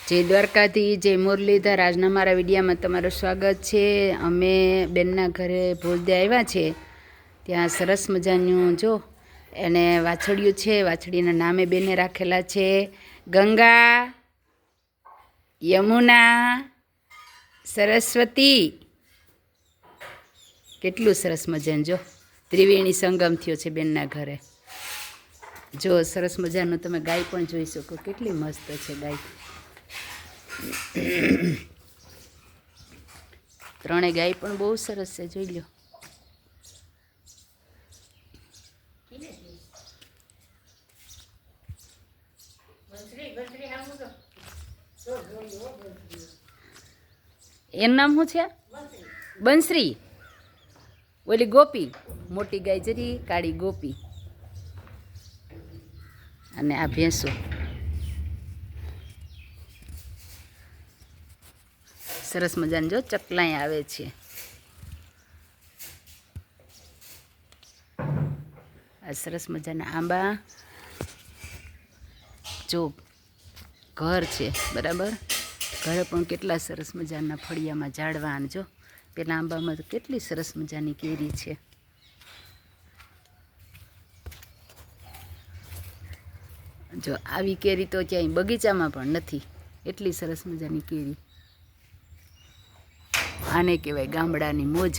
જય દ્વારકાથી, જય મુરલીધર। આજના મારા વિડીયામાં તમારું સ્વાગત છે। અમે બેનના ઘરે ભોજદે આવ્યા છે। ત્યાં સરસ મજાનું જો એને વાછડિયું છે। વાછડીના નામે બેને રાખેલા છે ગંગા, યમુના, સરસ્વતી। કેટલું સરસ મજાનું જો ત્રિવેણી સંગમ થયો છે બેનના ઘરે। જો સરસ મજાનું તમે ગાય પણ જોઈ શકો, કેટલી મસ્ત છે ગાય। ત્રણે ગાય પણ બહુ સરસ છે, જોઈ લો। એનું નામ શું છે? બંસરી। ઓલી ગોપી, મોટી ગાય જરી કાળી ગોપી। અને આ ભેંસો સરસ મજાની જો ચકલાઈ આવે છે। આ સરસ મજાના આંબા જો ઘર છે બરાબર। ઘરે પણ કેટલા સરસ મજાના ફળિયામાં ઝાડવા, જો પેલા આંબામાં તો કેટલી સરસ મજાની કેરી છે। જો આવી કેરી તો ક્યાંય બગીચામાં પણ નથી, એટલી સરસ મજાની કેરી। આને કહેવાય ગામડાની મોજ।